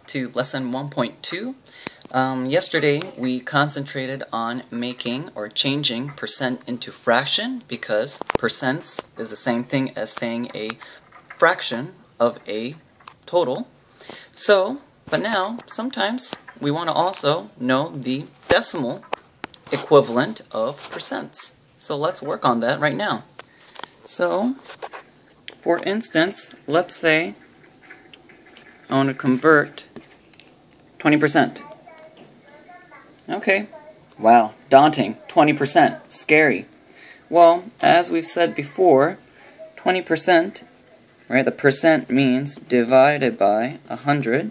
To lesson 1.2. Yesterday we concentrated on making or changing percent into fraction because percents is the same thing as saying a fraction of a total. But now sometimes we want to also know the decimal equivalent of percents. So let's work on that right now. So for instance, let's say I want to convert 20%. Okay. Wow, daunting. 20%. Scary. Well, as we've said before, 20%, right, the percent means divided by 100.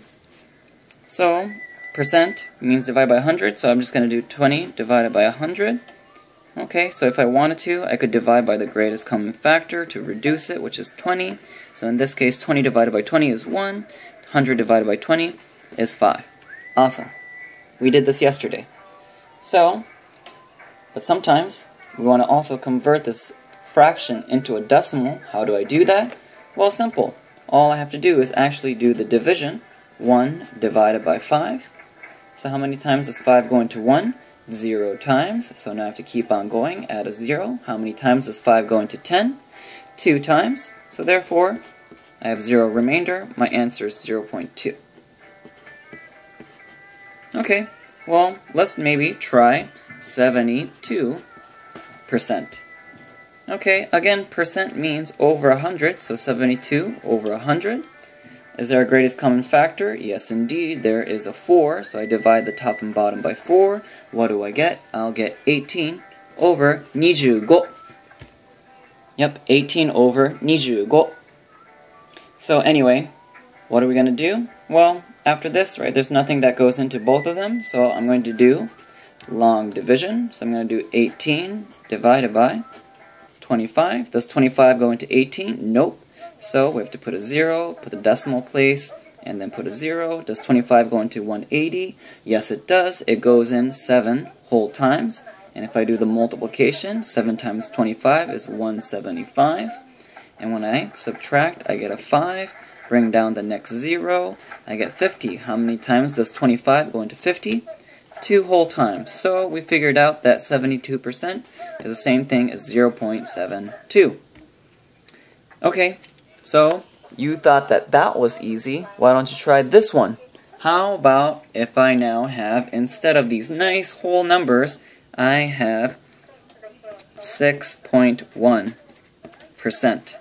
So, percent means divided by 100, so I'm just going to do 20 divided by 100. Okay, so if I wanted to, I could divide by the greatest common factor to reduce it, which is 20. So in this case, 20 divided by 20 is 1. 100 divided by 20 is 5. Awesome. We did this yesterday. But sometimes we want to also convert this fraction into a decimal. How do I do that? Well, simple. All I have to do is actually do the division. 1 divided by 5. So how many times does 5 go into 1? 0 times. So now I have to keep on going. Add a 0. How many times does 5 go into 10? 2 times. So therefore, I have 0 remainder. My answer is 0.2. Okay, well, let's maybe try 72%. Okay, again, percent means over 100, so 72 over 100. Is there a greatest common factor? Yes, indeed, there is a 4, so I divide the top and bottom by 4. What do I get? I'll get 18 over 25. Yep, 18 over 25. So anyway, what are we going to do? Well, after this, right, there's nothing that goes into both of them, so I'm going to do long division. So I'm going to do 18 divided by 25. Does 25 go into 18? Nope. So we have to put a 0, put the decimal place, and then put a 0. Does 25 go into 180? Yes, it does. It goes in 7 whole times. And if I do the multiplication, 7 times 25 is 175. And when I subtract, I get a 5. Bring down the next 0. I get 50. How many times does 25 go into 50? 2 whole times. So we figured out that 72% is the same thing as 0.72. Okay, so you thought that that was easy. Why don't you try this one? How about if I now have, instead of these nice whole numbers, I have 6.1%.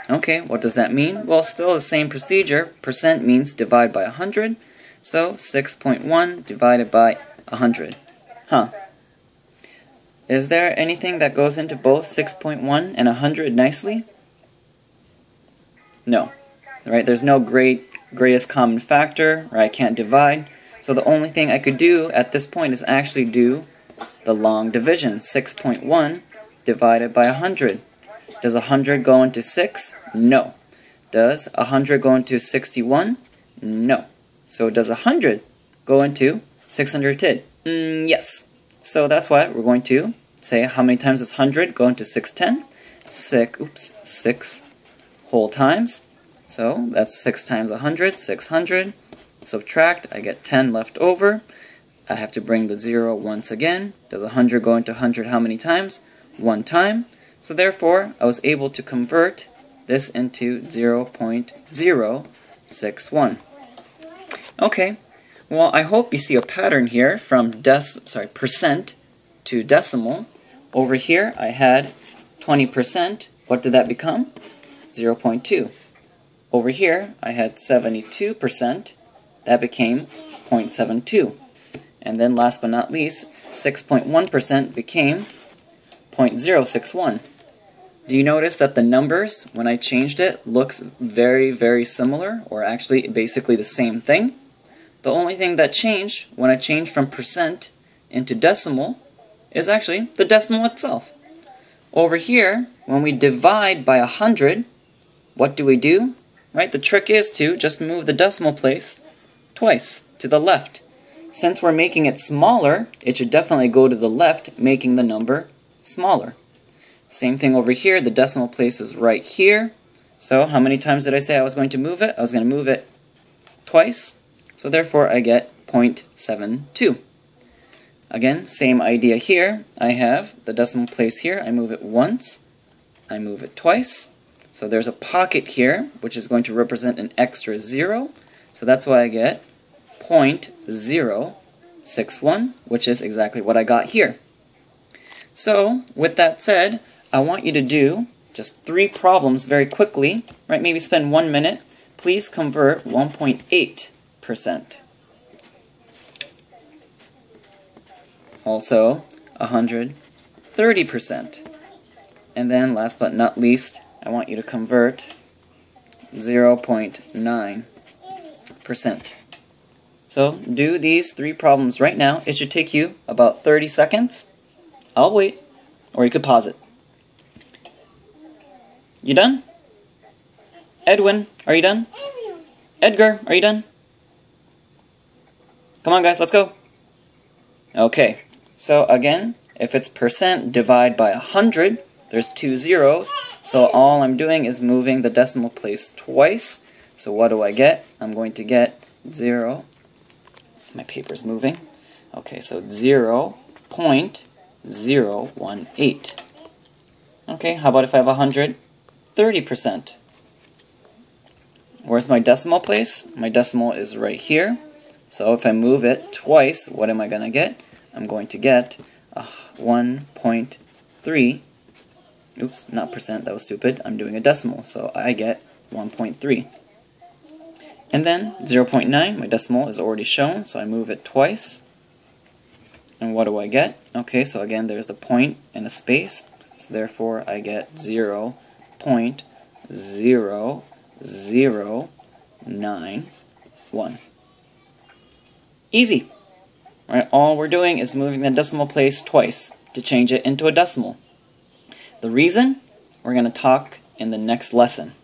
Okay, what does that mean? Well, still the same procedure. Percent means divide by 100. So 6.1 divided by 100. Huh. Is there anything that goes into both 6.1 and 100 nicely? No. Right? There's no greatest common factor, or I can't divide. So the only thing I could do at this point is actually do the long division. 6.1 divided by 100. Does 100 go into 6? No. Does 100 go into 61? No. So does 100 go into 610? Yes. So that's why we're going to say how many times does 100 go into 610? 6 whole times. So that's 6 times 100, 600. Subtract, I get 10 left over. I have to bring the 0 once again. Does 100 go into 100 how many times? 1 time. So therefore, I was able to convert this into 0.061. Okay, well, I hope you see a pattern here from percent to decimal. Over here, I had 20%. What did that become? 0.2. Over here, I had 72%. That became 0.72. And then last but not least, 6.1% became 0.061. Do you notice that the numbers, when I changed it, looks very, very similar, or actually basically the same thing? The only thing that changed when I changed from percent into decimal is actually the decimal itself. Over here, when we divide by 100, what do? Right? The trick is to just move the decimal place twice to the left. Since we're making it smaller, it should definitely go to the left, making the number smaller. Same thing over here, the decimal place is right here. So how many times did I say I was going to move it? I was going to move it twice, so therefore I get 0.72. Again, same idea here. I have the decimal place here. I move it once, I move it twice. So there's a pocket here, which is going to represent an extra 0. So that's why I get 0.061, which is exactly what I got here. So, with that said, I want you to do just 3 problems very quickly, right? Maybe spend 1 minute. Please convert 1.8%. Also, 130%. And then, last but not least, I want you to convert 0.9%. So, do these 3 problems right now. It should take you about 30 seconds. I'll wait, or you could pause it. You done? Edwin, are you done? Edgar, are you done? Come on guys, let's go. Okay, so again, if it's percent, divide by 100, there's 2 zeros, so all I'm doing is moving the decimal place twice. So what do I get? I'm going to get 0, my paper's moving. Okay, so 0.018. Okay, how about if I have 130%? Where's my decimal place? My decimal is right here. So if I move it twice, what am I going to get? I'm going to get 1.3. Oops, not percent, that was stupid. I'm doing a decimal, so I get 1.3. And then 0.9, my decimal is already shown, so I move it twice. And what do I get? Okay, so again, there's the point and a space, so therefore I get 0.0091. Easy. Right? All we're doing is moving the decimal place twice to change it into a decimal. The reason? We're going to talk in the next lesson.